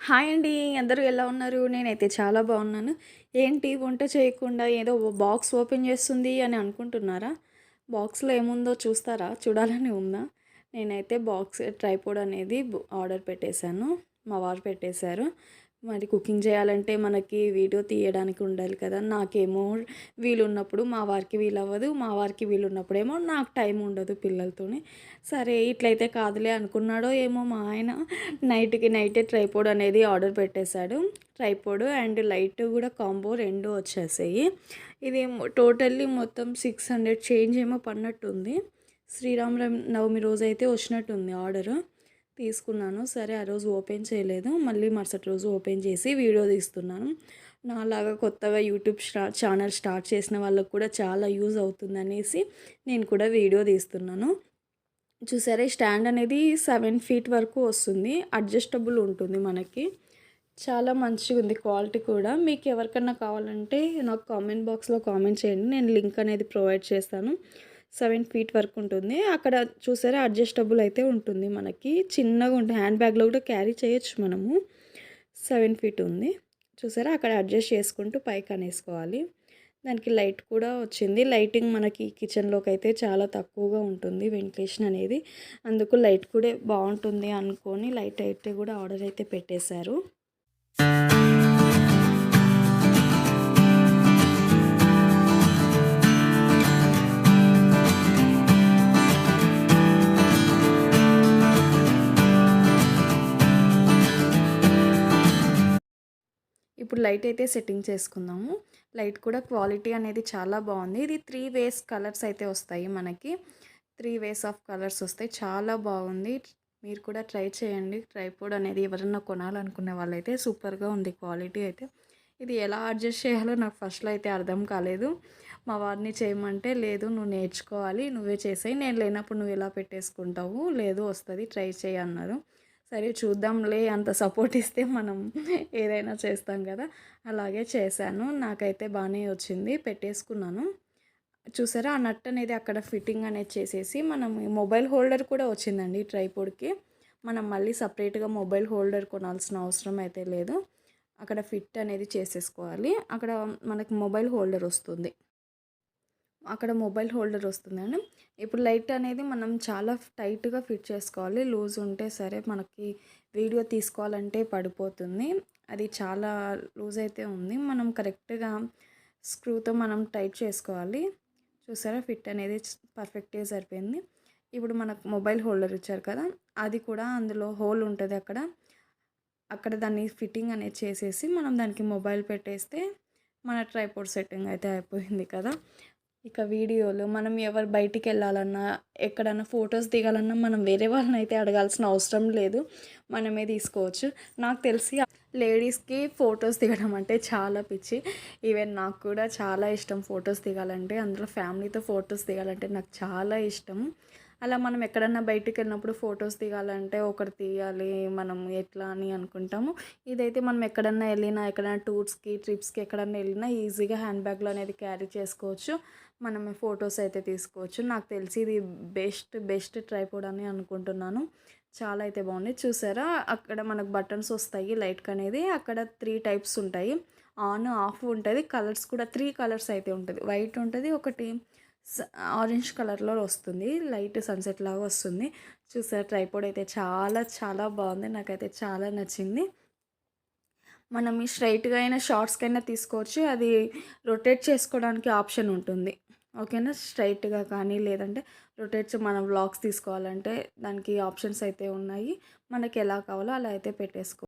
Hi అండి. అందరూ ఎలా ఉన్నారు? నేనైతే చాలా బాగున్నాను. ఏంటి వంట చేయకుండా ఏదో బాక్స్ ఓపెన్ చేస్తుంది అని అనుకుంటున్నారా? బాక్స్‌లో ఏముందో చూస్తారా? చూడాలని ఉందా? నేనైతే బాక్స్ ట్రైపోడ్ అనేది ఆర్డర్ పెట్టేశాను. మా వారు పెట్టేశారు. మరి కుకింగ్ చేయాలంటే మనకి వీడియో తీయడానికి ఉండాలి కదా! నాకేమో వీలున్నప్పుడు మా వారికి వీలవ్వదు. మా వారికి వీలున్నప్పుడేమో నాకు టైం ఉండదు పిల్లలతోని. సరే ఇట్లయితే కాదులే అనుకున్నాడో ఏమో మా ఆయన నైట్‌కి నైటే ట్రైపోడ్ అనేది ఆర్డర్ పెట్టేశాడు. ట్రైపోడ్ అండ్ లైట్ కూడా కాంబో 2 వచ్చేసాయి. ఇది టోటల్లీ మొత్తం 600 చేంజ్ ఏమో పడినట్టుంది. నవమి రోజైతే వచ్చినట్టుంది ఆర్డరు. తీసుకున్నాను. సరే ఆ రోజు ఓపెన్ చేయలేదు. మళ్ళీ మరుసటి రోజు ఓపెన్ చేసి వీడియో తీస్తున్నాను. నాలాగా కొత్తగా యూట్యూబ్ ఛానల్ స్టార్ట్ చేసిన వాళ్ళకి కూడా చాలా యూజ్ అవుతుందనేసి నేను కూడా వీడియో తీస్తున్నాను. చూసారా ఈ స్టాండ్ అనేది 7 ఫీట్ వరకు వస్తుంది. అడ్జస్టబుల్ ఉంటుంది మనకి. చాలా మంచిగా ఉంది క్వాలిటీ కూడా. మీకు ఎవరికన్నా కావాలంటే నాకు కామెంట్ బాక్స్లో కామెంట్ చేయండి. నేను లింక్ అనేది ప్రొవైడ్ చేస్తాను. 7 ఫీట్ వరకు ఉంటుంది. అక్కడ చూసారా అడ్జస్టబుల్ అయితే ఉంటుంది మనకి. చిన్నగా ఉంటుంది. హ్యాండ్ బ్యాగ్లో కూడా క్యారీ చేయొచ్చు మనము. 7 ఫీట్ ఉంది. చూసారా అక్కడ అడ్జస్ట్ చేసుకుంటూ పైకి అనేసుకోవాలి. దానికి లైట్ కూడా వచ్చింది. లైటింగ్ మనకి కిచెన్లోకి అయితే చాలా తక్కువగా ఉంటుంది వెంటిలేషన్ అనేది. అందుకు లైట్ కూడా బాగుంటుంది అనుకొని లైట్ అయితే కూడా ఆర్డర్ అయితే పెట్టేశారు. ఇప్పుడు లైట్ అయితే సెట్టింగ్ చేసుకుందాము. లైట్ కూడా క్వాలిటీ అనేది చాలా బాగుంది. ఇది 3 వేస్ కలర్స్ అయితే వస్తాయి మనకి. 3 వేస్ ఆఫ్ కలర్స్ వస్తాయి. చాలా బాగుంది. మీరు కూడా ట్రై చేయండి. ట్రైపోడ్ అనేది ఎవరన్నా కొనాలనుకునే వాళ్ళైతే సూపర్గా ఉంది క్వాలిటీ అయితే. ఇది ఎలా అడ్జస్ట్ చేయాలో నాకు ఫస్ట్‌లో అయితే అర్థం కాలేదు. మా వారిని చేయమంటే, లేదు నువ్వు నేర్చుకోవాలి, నువ్వే చేసేయి, నేను లేనప్పుడు నువ్వు ఎలా పెట్టేసుకుంటావు, లేదు వస్తుంది ట్రై చేయి అన్నారు. సరే చూద్దాంలే, అంత సపోర్ట్ ఇస్తే మనం ఏదైనా చేస్తాం కదా! అలాగే చేశాను. నాకైతే బాగానే వచ్చింది. పెట్టేసుకున్నాను. చూసారా ఆ నట్ అనేది అక్కడ ఫిట్టింగ్ అనేది చేసేసి మనం మొబైల్ హోల్డర్ కూడా వచ్చిందండి ట్రైపోడ్కి. మనం మళ్ళీ సపరేట్గా మొబైల్ హోల్డర్ కొనాల్సిన అవసరం అయితే లేదు. అక్కడ ఫిట్ అనేది చేసేసుకోవాలి. అక్కడ మనకి మొబైల్ హోల్డర్ వస్తుంది. అక్కడ మొబైల్ హోల్డర్ వస్తుందండి. ఇప్పుడు లైట్ అనేది మనం చాలా టైట్‌గా ఫిట్ చేసుకోవాలి. లూజ్ ఉంటే సరే మనకి వీడియో తీసుకోవాలంటే పడిపోతుంది. అది చాలా లూజ్ అయితే ఉంది. మనం కరెక్ట్‌గా స్క్రూతో మనం టైట్ చేసుకోవాలి. చూసారా ఫిట్ అనేది పర్ఫెక్ట్‌గా సరిపోయింది. ఇప్పుడు మనకు మొబైల్ హోల్డర్ ఇచ్చారు కదా! అది కూడా అందులో హోల్ ఉంటది అక్కడ. అక్కడ దాన్ని ఫిట్టింగ్ అనేది చేసేసి మనం దానికి మొబైల్ పెట్టేస్తే మన ట్రైపోడ్ సెట్టింగ్ అయితే అయిపోయింది కదా! ఇక వీడియోలు మనం ఎవరు బయటికెళ్ళాలన్నా, ఎక్కడన్నా ఫొటోస్ దిగాలన్నా మనం వేరే వాళ్ళనైతే అడగాల్సిన అవసరం లేదు. మనమే తీసుకోవచ్చు. నాకు తెలిసి లేడీస్‌కి ఫొటోస్ దిగడం అంటే చాలా పిచ్చి. ఈవెన్ నాకు కూడా చాలా ఇష్టం ఫొటోస్ దిగాలంటే. అందులో ఫ్యామిలీతో ఫొటోస్ దిగాలంటే నాకు చాలా ఇష్టం. అలా మనం ఎక్కడన్నా బయటికెళ్ళినప్పుడు ఫొటోస్ దిగాలంటే ఒకటి తీయాలి మనం ఎట్లా అని అనుకుంటాము. ఇదైతే మనం ఎక్కడన్నా వెళ్ళినా, ఎక్కడైనా టూర్స్‌కి, ట్రిప్స్‌కి ఎక్కడన్నా వెళ్ళినా ఈజీగా హ్యాండ్ బ్యాగ్‌లో అనేది క్యారీ చేసుకోవచ్చు. మనం ఫొటోస్ అయితే తీసుకోవచ్చు. నాకు తెలిసి ఇది బెస్ట్ ట్రైపోడ్ అని అనుకుంటున్నాను. చాలా అయితే బాగుంది. చూసారా అక్కడ మనకు బటన్స్ వస్తాయి లైట్‌కనేది. అక్కడ 3 టైప్స్ ఉంటాయి. ఆన్, ఆఫ్ ఉంటది. కలర్స్ కూడా 3 కలర్స్ అయితే ఉంటది. వైట్ ఉంటది. ఒకటి ఆరెంజ్ కలర్‌లో వస్తుంది. లైట్ సన్‌సెట్ లాగా వస్తుంది. చూసారా ట్రైపోడ్ అయితే చాలా బాగుంది. నాకైతే చాలా నచ్చింది. మనం ఈ స్ట్రైట్‌గా అయినా షార్ట్స్‌కైనా తీసుకోవచ్చు. అది రొటేట్ చేసుకోవడానికి ఆప్షన్ ఉంటుంది. ఓకేనా. స్ట్రైట్‌గా కానీ లేదంటే మనం వ్లాగ్స్ తీసుకోవాలంటే దానికి ఆప్షన్స్ అయితే ఉన్నాయి. మనకి ఎలా కావాలో అలా అయితే పెట్టేసుకో